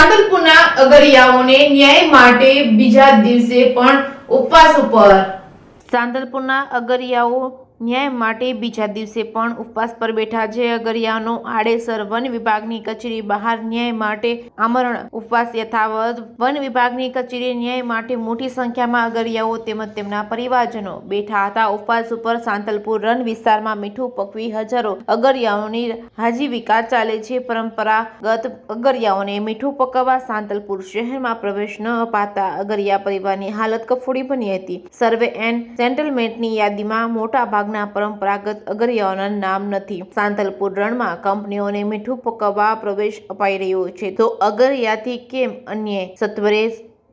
સાંતલપુરના અગરિયાઓને ન્યાય માટે બીજા દિવસે પણ ઉપવાસ ઉપર। સાંતલપુરના અગરિયાઓ ન્યાય માટે બીજા દિવસે પણ ઉપવાસ પર બેઠા છે। અગરિયાનો આડેસર વન વિભાગની કચેરી બહાર ન્યાય માટે આમરણ ઉપવાસ યથાવત। વન વિભાગની કચેરીએ ન્યાય માટે મોટી સંખ્યામાં અગરિયાઓ તેમજ તેમના પરિવારજનો બેઠા હતા ઉપવાસ ઉપર। સાંતલપુર રન વિસ્તારમાં મીઠું પકવી હજારો અગરિયાઓની આજીવિકા ચાલે છે। પરંપરાગત અગરિયાઓને મીઠું પકવવા સાંતલપુર શહેરમાં પ્રવેશ ન અપાતા અગરિયા પરિવારની હાલત કફોડી બની હતી। સર્વે એન્ડ સેટલમેન્ટની યાદીમાં મોટા ભાગના પરંપરાગત અગરિયાઓના નામ નથી। સાંતલપુર રણમાં કંપનીઓને મીઠું પકવવા પ્રવેશ અપાઈ રહ્યો છે તો અગરિયાથી કેમ અન્ય સત્વરે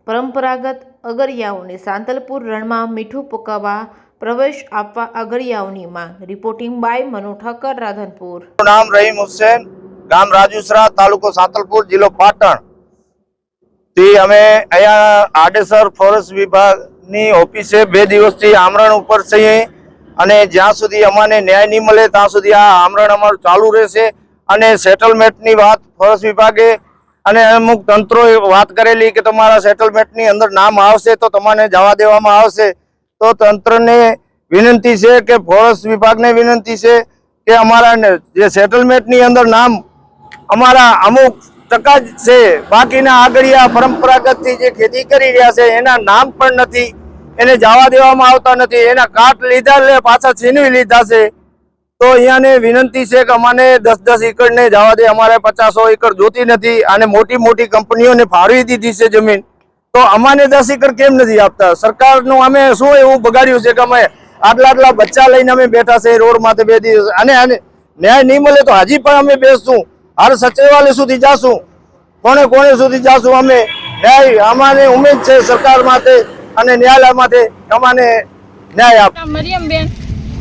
પરંપરાગત અગરિયાઓને સાંતલપુર રણમાં મીઠું પકવવા પ્રવેશ આપવા અગરિયાઓની માંગ। Reporting by Manu Thakkar, Radhanpur. નામ રહીમ હુસैन, ગામ રાજુસરા, તાલુકો સાંતલપુર, જિલ્લો પાટણ થી અમે અહીંયા આડેસર ફોરેસ્ટ વિભાગની ઓફિસે 2 દિવસથી આમરણ ઉપર છીએ અને જ્યાં સુધી અમને ન્યાય નહીં મળે ત્યાં સુધી આ આમરણ અમારું ચાલુ રહેશે। અને સેટલમેન્ટની વાત ફોરેસ્ટ વિભાગે અને અમુક તંત્રોએ વાત કરેલી કે તમારા સેટલમેન્ટની અંદર નામ આવશે તો તમને જવા દેવામાં આવશે। તો તંત્રને વિનંતી છે કે ફોરેસ્ટ વિભાગને વિનંતી છે કે અમારા જે સેટલમેન્ટની અંદર નામ અમારા અમુક ટકા જ છે, બાકીના આગળિયા પરંપરાગતથી જે ખેતી કરી રહ્યા છે એના નામ પણ નથી, એને જવા દેવામાં આવતા નથી। એના કાટ લીધા એટલે પાછા છીનવી લીધા છે। તો અહીંયાને વિનંતી છે કે અમને 10-10 એકડને જવા દે, અમારે 50-100 એકડ જોતી નથી અને મોટી મોટી કંપનીઓને ફાળવી દીધી છે જમીન, તો અમને 10 એકડ કેમ નથી આપતા? સરકારનું અમે શું એવું બગાડ્યું છે કે અમે આટલા બચ્ચા લઈને અમે બેઠા છે રોડ માથે 2 દિવસ અને ન્યાય નહીં મળે તો હજી પણ અમે બેસશું, હાલ સચિવાલય સુધી જાશું, કોણે સુધી જાશું। અમે ન્યાય અમારે ઉમેદ છે સરકાર માટે અને ન્યાયાલય માટે અમને ન્યાય આપ। મરિયમબેન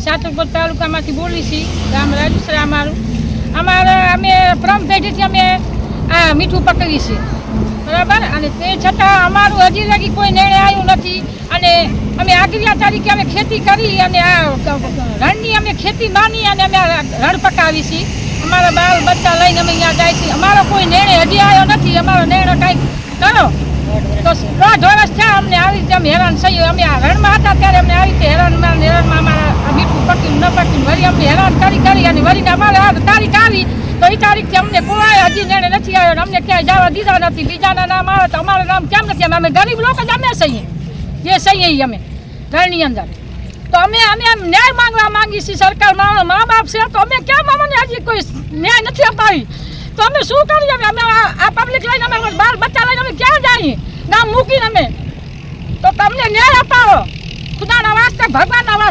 સાંતલપુર તાલુકામાંથી બોલી છીએ, ગામ રાજુસરા અમારું। અમે પ્રમ પેઢીથી અમે આ મીઠું પકવી છે, બરાબર, અને તે છતાં અમારું હજી લગી કોઈ નિર્ણય આવ્યું નથી। અને અમે આગરિયા તરીકે અમે ખેતી કરી અને આ રણની અમે ખેતી માની અને અમે રણ પકાવી છીએ। અમારા બાળ બચ્ચા લઈને અમે અહીંયા જાય છીએ, અમારો કોઈ નિર્ણય હજી આવ્યો નથી। અમારો નિર્ણય કંઈક કરો તો 1.5 વર્ષ થયા અમને આવી રીતે અમે હેરાન થઈએ। અમે આ રણમાં હતા ત્યારે અમને આવી રીતે હેરાનમાં અમારા મીઠું પક્યું ન પક્યું વળી અમને હેરાન કરી અને વળીને અમારે આ તારીખ આવી તો એ તારીખથી અમને કોઈ હજી નિર્ણય નથી આવ્યો અને અમને ક્યાંય જવા દીધા નથી। બીજાના નામ આવે તો અમારું નામ કેમ નથી? અમે ગરીબ લોકો જ અમે છીએ, જે છીએ અમે રણની અંદર। તો અમે ન્યાય માંગીએ છીએ સરકાર, મા બાપ છે તો અમે કેમ અમને હજી કોઈ ન્યાય નથી અપાવી? તો અમે શું કરીએ? અમે આ પબ્લિક લઈને અમે બાળ બચ્ચા લઈને અમે ક્યાં જઈએ ગામ મૂકીને? અમે તો તમને ન્યાય અપાવો, ખુદાના વાસ્તે, ભગવાનના વાસ્તે।